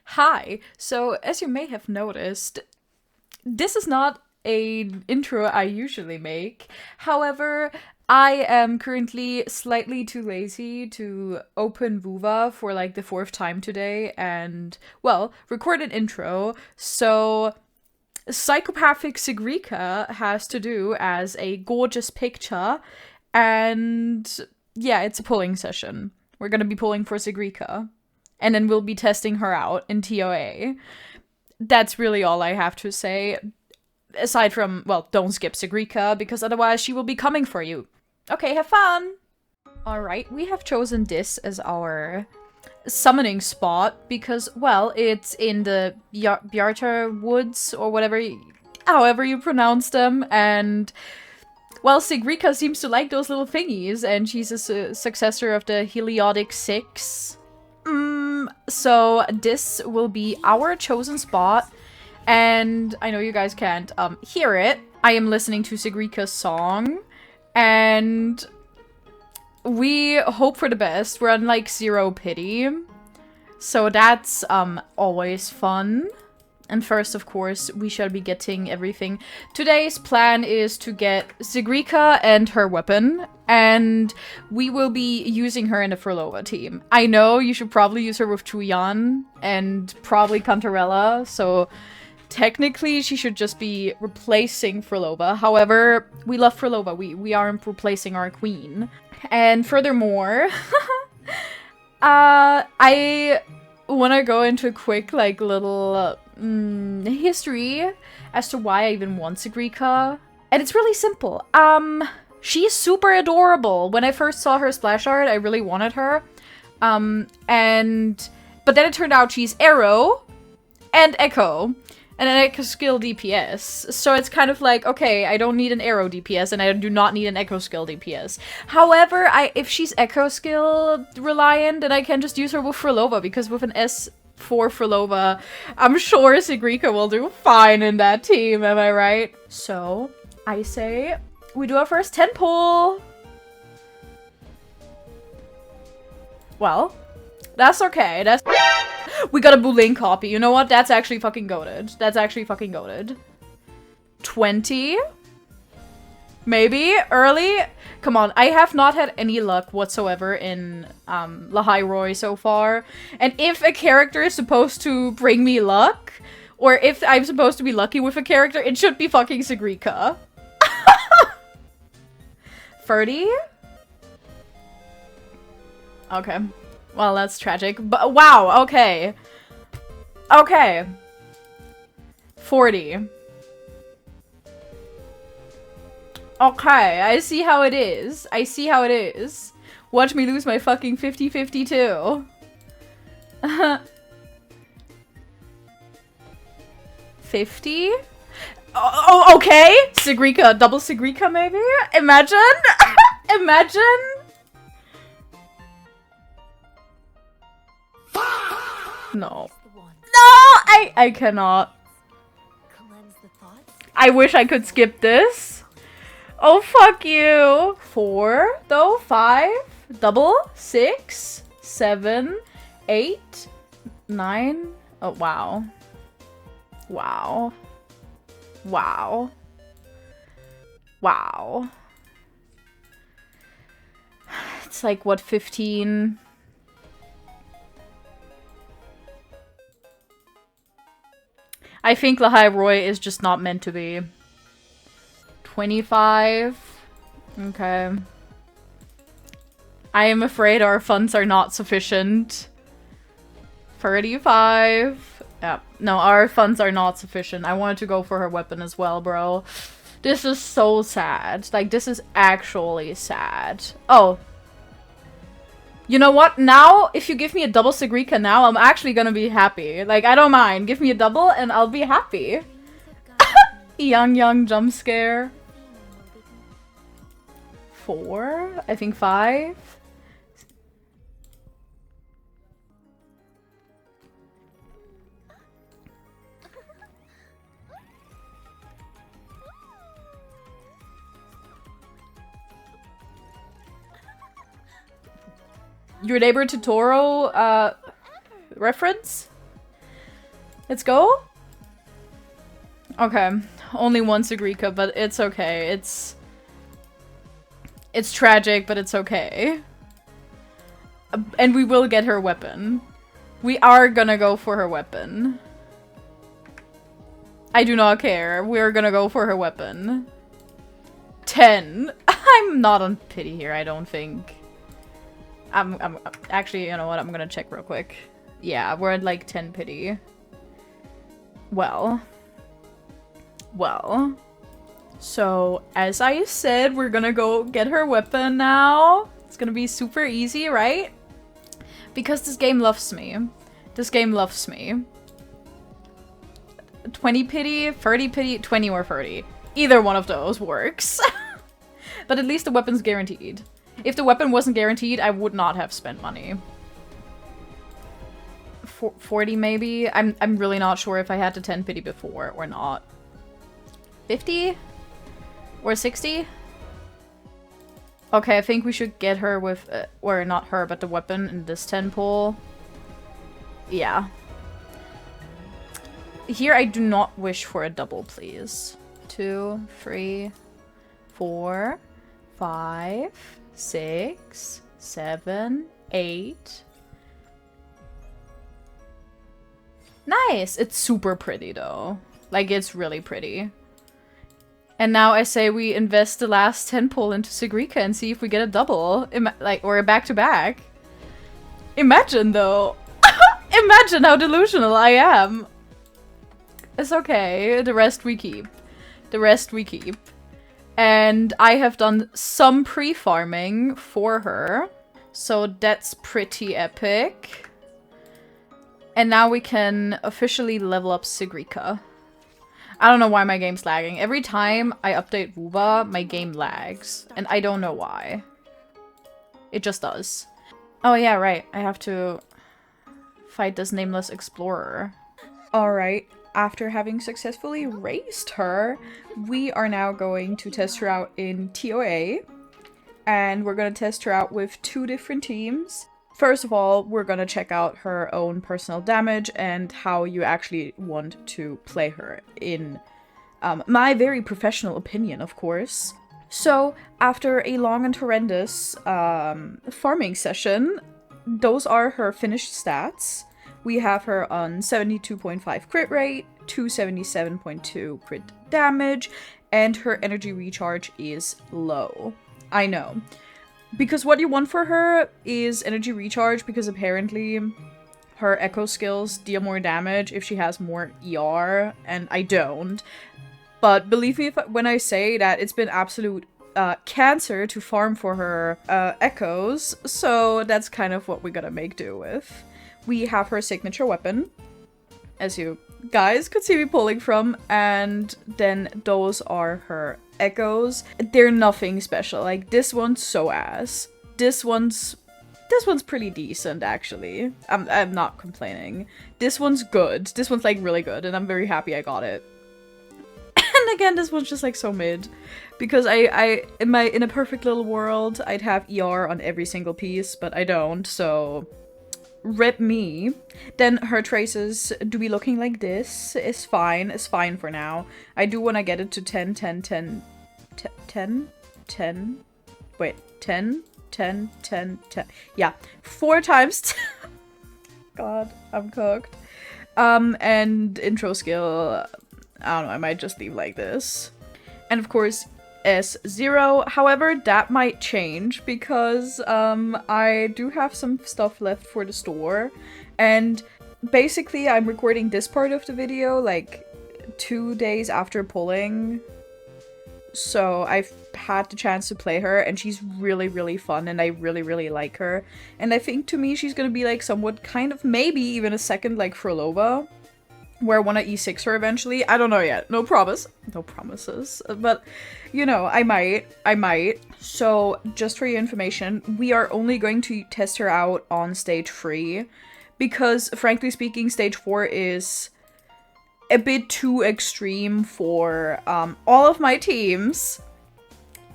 Hi. So, as you may have noticed, this is not an intro I usually make. However, I am currently slightly too lazy to open Vuva for like the fourth time today and, well, record an intro. So, psychopathic Sigrika has to do as a gorgeous picture, and yeah, it's a pulling session. We're gonna be pulling for Sigrika, and then we'll be testing her out in TOA. That's really all I have to say. Aside from, well, don't skip Sigrika, because otherwise she will be coming for you. Okay, have fun! Alright, we have chosen this as our summoning spot because, well, it's in the Bjartar Woods or whatever, however you pronounce them, and well, Sigrika seems to like those little thingies, and she's a successor of the Heliotic Six. So this will be our chosen spot, and I know you guys can't hear it. I am listening to Sigrika's song, and we hope for the best. We're on like zero pity. So that's always fun. And first, of course, we shall be getting everything. Today's plan is to get Sigrika and her weapon, and we will be using her in the Frolova team. I know you should probably use her with Chuyan and probably Cantarella, so technically she should just be replacing Frolova. However, we love Frolova. We aren't replacing our queen. And furthermore, I want to go into a quick, like, little history as to why I even want Sigrika. And it's really simple. She's super adorable. When I first saw her splash art, I really wanted her. But then it turned out she's Arrow and Echo. And an Echo skill DPS. So it's kind of like, okay, I don't need an Arrow DPS, and I do not need an Echo skill DPS. However, if she's Echo skill reliant, then I can just use her with Frolova, because with an S4 Frolova, I'm sure Sigrika will do fine in that team, am I right? So, I say, we do our first 10 pull. Well, that's okay. We got a Boulain copy. You know what? That's actually fucking goated. That's actually fucking goated. 20? Maybe? Early? Come on, I have not had any luck whatsoever in Lahai Roy so far. And if a character is supposed to bring me luck, or if I'm supposed to be lucky with a character, it should be fucking Sigrika. 30? Okay. Well, that's tragic. But wow, okay. Okay. 40. Okay, I see how it is. I see how it is. Watch me lose my fucking 50-50 too. 50? Oh, okay. Sigrika, double Sigrika maybe? Imagine? Imagine? No. No! I cannot. I wish I could skip this. Oh, fuck you. 4, though. 5. Double. 6. 7. 8. 9. Oh, wow. Wow. Wow. Wow. It's like, what, 15? I think Lahai Roy is just not meant to be. 25. Okay. I am afraid our funds are not sufficient. 35. Yeah. No, our funds are not sufficient. I wanted to go for her weapon as well, bro. This is so sad. Like, this is actually sad. Oh. You know what? Now, if you give me a double Sigrika now, I'm actually gonna be happy. Like, I don't mind. Give me a double and I'll be happy. young jump scare. 4? I think 5? Your neighbor Totoro, reference? Let's go? Okay. Only one Sigrika, but it's okay. It's tragic, but it's okay. And we will get her weapon. We are gonna go for her weapon. I do not care. We're gonna go for her weapon. 10. I'm not on pity here, I don't think. I'm actually, you know what? I'm gonna check real quick. Yeah, we're at like 10 pity. Well. So, as I said, we're gonna go get her weapon now. It's gonna be super easy, right? Because this game loves me. This game loves me. 20 pity, 30 pity, 20 or 30. Either one of those works. But at least the weapon's guaranteed. If the weapon wasn't guaranteed, I would not have spent money. 40 maybe? I'm really not sure if I had the 10 pity before or not. 50? Or 60? Okay, I think we should get her with, or not her, but the weapon in this 10 pull. Yeah. Here I do not wish for a double, please. 2, 3, 4, 5, 6, 7, 8. Nice! It's super pretty though. Like, it's really pretty. And now I say we invest the last 10 pull into Sigrika and see if we get a double. Or a back-to-back. Imagine, though. Imagine how delusional I am. It's okay. The rest we keep. The rest we keep. And I have done some pre-farming for her. So that's pretty epic. And now we can officially level up Sigrika. I don't know why my game's lagging. Every time I update Wooba, my game lags. And I don't know why. It just does. Oh yeah, right. I have to fight this nameless explorer. Alright, after having successfully raised her, we are now going to test her out in TOA. And we're going to test her out with 2 different teams. First of all, we're gonna check out her own personal damage and how you actually want to play her in my very professional opinion, of course. So, after a long and horrendous farming session, those are her finished stats. We have her on 72.5 crit rate, 277.2 crit damage, and her energy recharge is low. I know. Because what you want for her is energy recharge, because apparently her echo skills deal more damage if she has more ER, and I don't. But believe me when I say that it's been absolute cancer to farm for her echoes, so that's kind of what we gotta make do with. We have her signature weapon, as you guys could see me pulling from, and then those are her echoes. They're nothing special. Like, this one's so ass. This one's pretty decent, actually. I'm not complaining. This one's good. This one's like really good, and I'm very happy I got it. And again, this one's just like so mid, because in a perfect little world, I'd have ER on every single piece, but I don't, so rip me. Then her traces do be looking like this. It's fine for now. I do want to get it to 10, 10, 10, 10, 10, wait, 10, 10, 10, 10. Yeah, 4 times. God, I'm cooked. And intro skill, I don't know, I might just leave like this. And of course, S0. However, that might change because I do have some stuff left for the store. And basically, I'm recording this part of the video like 2 days after pulling. So I've had the chance to play her, and she's really, really fun, and I really, really like her. And I think to me, she's gonna be like somewhat kind of maybe even a second like Frolova, where I want to E6 her eventually. I don't know yet. No promise. No promises. But, you know, I might. So, just for your information, we are only going to test her out on stage 3. Because, frankly speaking, stage 4 is a bit too extreme for all of my teams.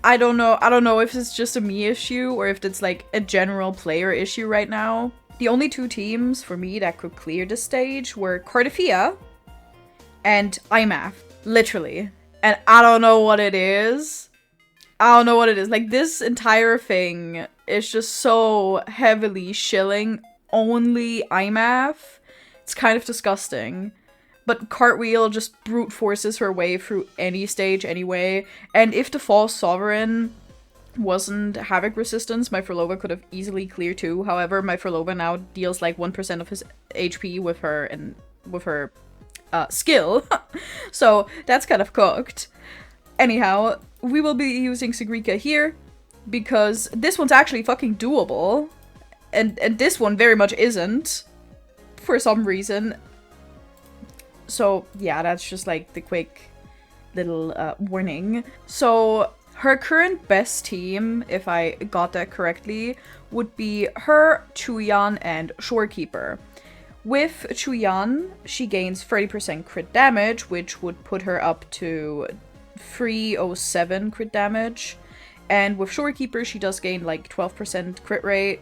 I don't know if it's just a me issue or if it's like a general player issue right now. The only two teams for me that could clear this stage were Cardifia and IMAF, literally. And I don't know what it is. I don't know what it is. Like, this entire thing is just so heavily shilling only IMAF. It's kind of disgusting. But Cartwheel just brute forces her way through any stage anyway. And if the False Sovereign wasn't Havoc resistance, my Furlova could have easily cleared too. However, my Furlova now deals like 1% of his HP with her skill. So that's kind of cooked. Anyhow, we will be using Sigrika here because this one's actually fucking doable. And this one very much isn't for some reason. So yeah, that's just like the quick little warning. So her current best team, if I got that correctly, would be her, Chuyan, and Shorekeeper. With Chuyan, she gains 30% crit damage, which would put her up to 307 crit damage. And with Shorekeeper, she does gain like 12% crit rate.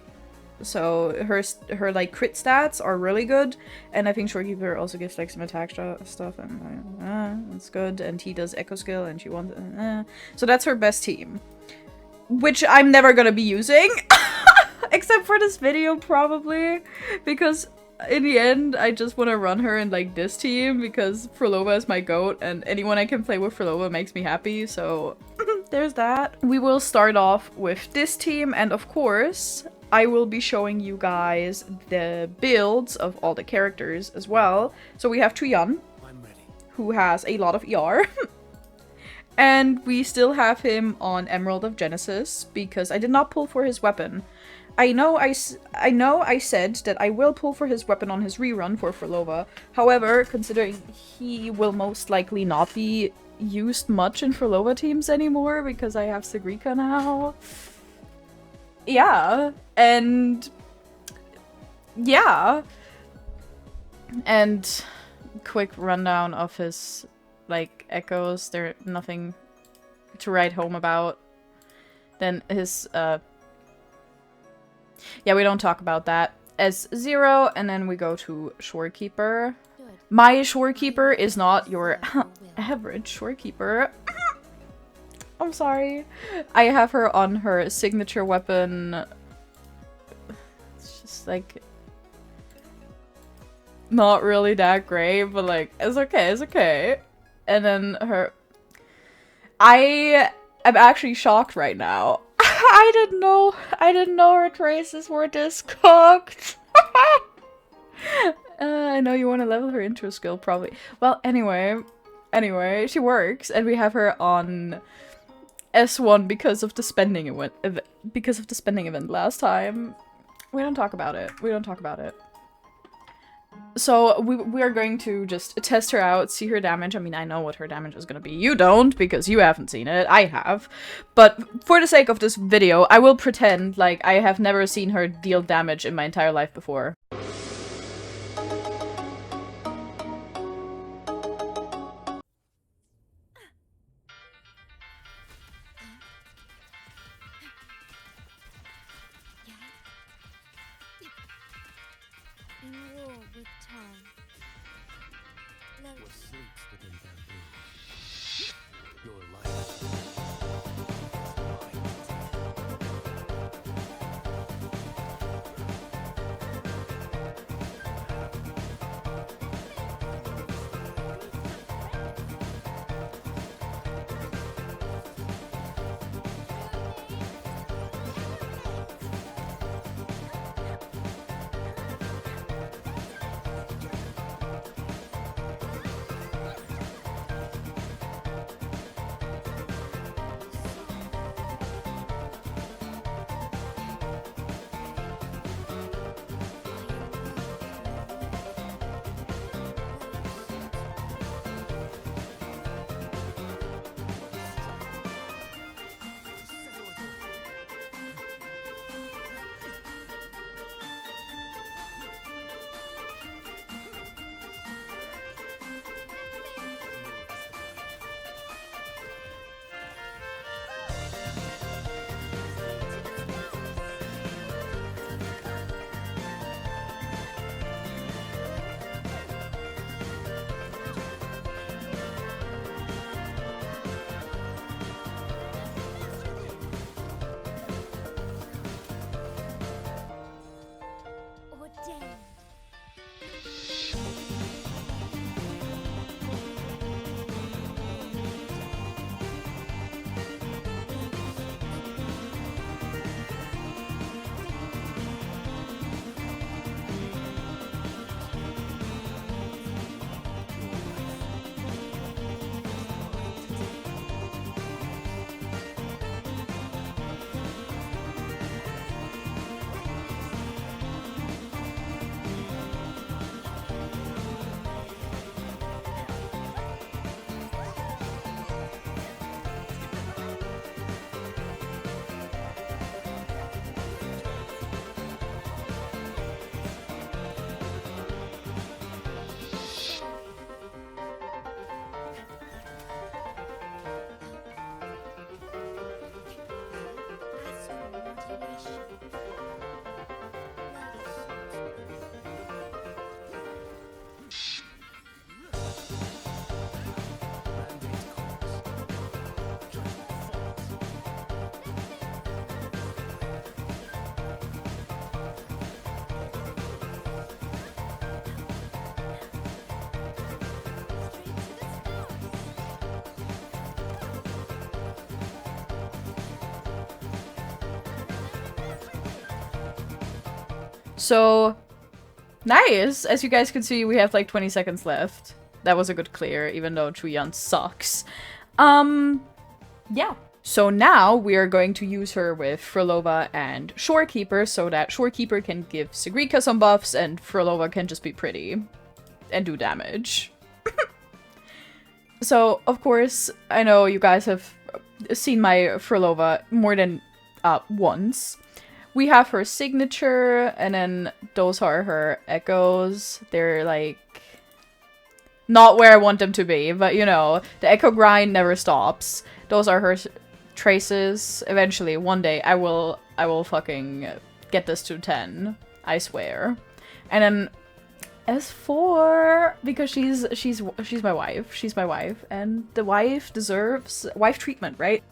So her like crit stats are really good, and I think Shorekeeper also gives like some attack stuff, and that's good. And he does Echo Skill, and she wants so that's her best team, which I'm never gonna be using, except for this video probably, because in the end I just want to run her in like this team because Furlova is my goat, and anyone I can play with Furlova makes me happy. So there's that. We will start off with this team, and of course I will be showing you guys the builds of all the characters as well. So we have Chuyan, who has a lot of ER. And we still have him on Emerald of Genesis, because I did not pull for his weapon. I know I said that I will pull for his weapon on his rerun for Furlova. However, considering he will most likely not be used much in Furlova teams anymore, because I have Sigrika now. Yeah, and yeah, and quick rundown of his like echoes. There's nothing to write home about. Then his yeah, we don't talk about that. As 0, and then we go to Shorekeeper. My Shorekeeper is not your average Shorekeeper. I'm sorry. I have her on her signature weapon. It's just like not really that great, but like it's okay, it's okay. And then her, I am actually shocked right now. I didn't know her traces were this cooked. I know you want to level her intro skill probably. Well, anyway, she works, and we have her on S1 because of the spending event last time. We don't talk about it. So we are going to just test her out, see her damage. I mean, I know what her damage is going to be. You don't, because you haven't seen it. I have. But for the sake of this video, I will pretend like I have never seen her deal damage in my entire life before. What sleeps within bamboo? Your life. So, nice! As you guys can see, we have like 20 seconds left. That was a good clear, even though Chuyan sucks. Yeah. So now we are going to use her with Frolova and Shorekeeper so that Shorekeeper can give Sigrika some buffs and Frolova can just be pretty and do damage. So, of course, I know you guys have seen my Frolova more than once. We have her signature, and then those are her echoes. They're like not where I want them to be, but you know, the echo grind never stops. Those are her traces. Eventually, one day, I will fucking get this to 10. I swear. And then S4, because she's my wife. She's my wife, and the wife deserves wife treatment, right?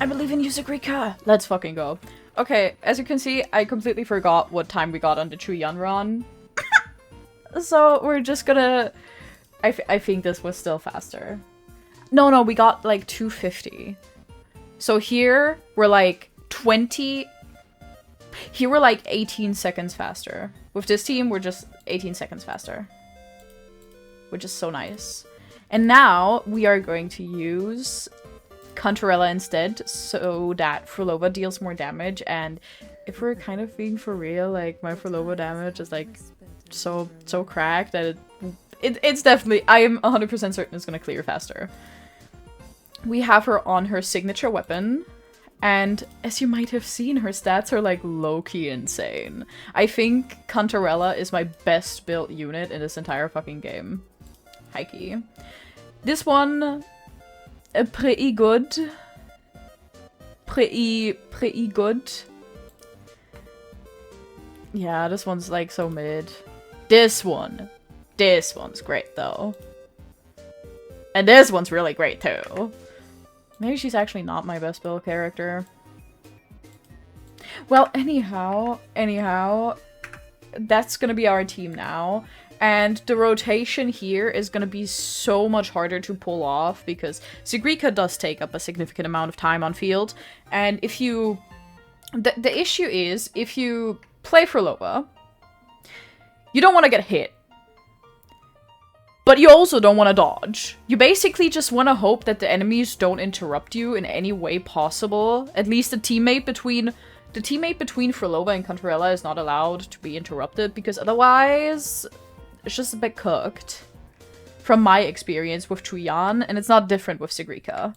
I believe in you, Sigrika! Let's fucking go. Okay, as you can see, I completely forgot what time we got on the Chuyan run. So we're just gonna... I think this was still faster. No, we got like 250. So here, we're like 20... Here we're like 18 seconds faster. With this team, we're just 18 seconds faster. Which is so nice. And now, we are going to use Cantarella instead, so that Frolova deals more damage, and if we're kind of being for real, like, my Frolova damage is, like, so cracked that it's definitely, I am 100% certain it's gonna clear faster. We have her on her signature weapon, and as you might have seen, her stats are, like, low-key insane. I think Cantarella is my best built unit in this entire fucking game. Hikey. This one... pretty good. Pretty good. Yeah, this one's like so mid. This one's great though. And this one's really great too. Maybe she's actually not my best build character. Well, anyhow, that's gonna be our team now. And the rotation here is going to be so much harder to pull off because Sigrika does take up a significant amount of time on field. And if you... The issue is, if you play Frolova, you don't want to get hit. But you also don't want to dodge. You basically just want to hope that the enemies don't interrupt you in any way possible. At least the teammate between Frolova and Contrella is not allowed to be interrupted, because otherwise it's just a bit cooked. From my experience with Chuyan, and it's not different with Sigrika.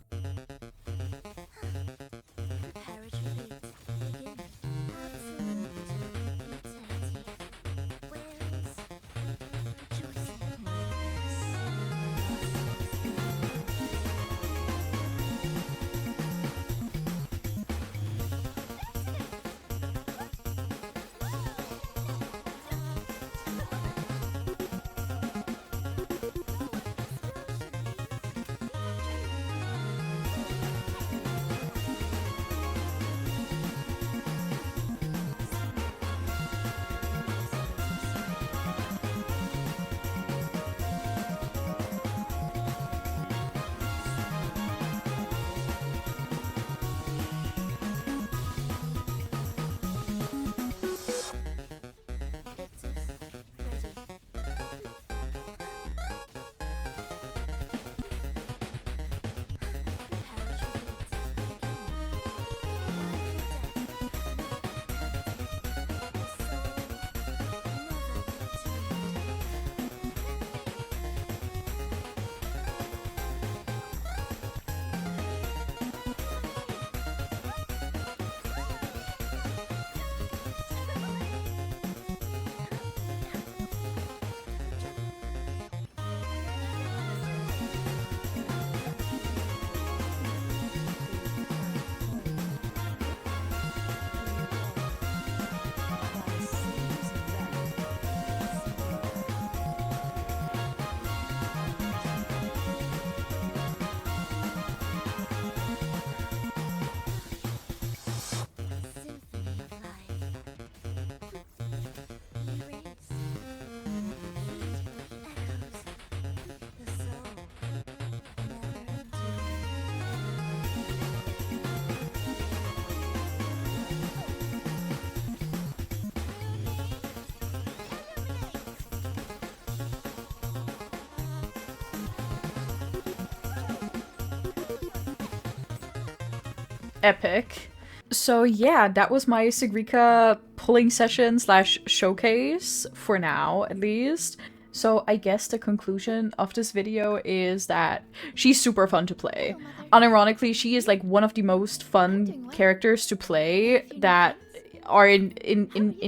Epic. So yeah, that was my Sigrika pulling session slash showcase, for now at least. So I guess the conclusion of this video is that she's super fun to play. Unironically, she is like one of the most fun characters to play that are in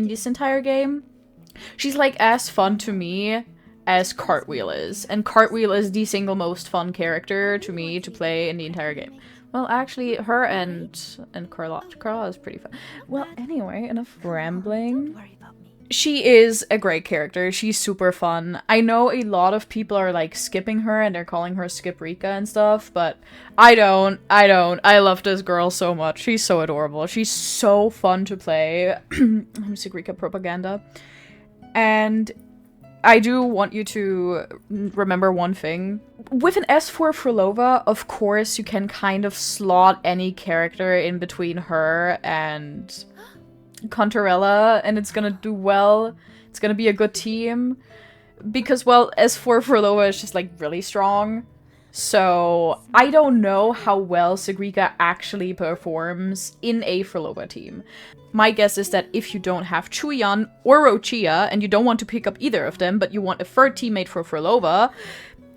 this entire game. She's like as fun to me as Cartwheel is, and Cartwheel is the single most fun character to me to play in the entire game. Well, actually, her and Carla is pretty fun. Well, anyway, enough rambling. She is a great character. She's super fun. I know a lot of people are like skipping her and they're calling her Skiprika and stuff, but I don't. I love this girl so much. She's so adorable. She's so fun to play. Sigrika propaganda. And I do want you to remember one thing. With an S4 Frolova, of course, you can kind of slot any character in between her and Contarella, and it's gonna do well. It's gonna be a good team. Because, well, S4 Frolova is just, like, really strong. So, I don't know how well Sigrika actually performs in a Frolova team. My guess is that if you don't have Chuyan or Rochia, and you don't want to pick up either of them, but you want a third teammate for Frolova,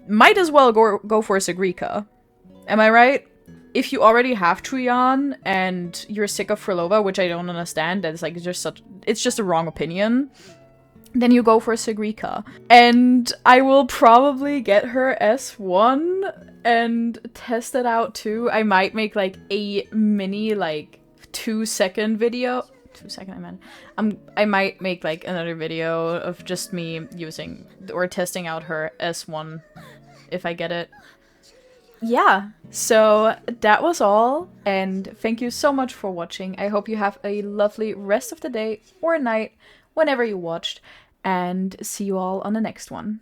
might as well go for Sigrika. Am I right? If you already have Chuyan and you're sick of Frolova, which I don't understand, that's like it's just a wrong opinion, then you go for Sigrika. And I will probably get her S1 and test it out too. I might make like a mini like 2-second video. 2-second, I meant. I might make like another video of just me using or testing out her S1 if I get it. Yeah, so that was all, and thank you so much for watching. I hope you have a lovely rest of the day or night whenever you watched, and see you all on the next one.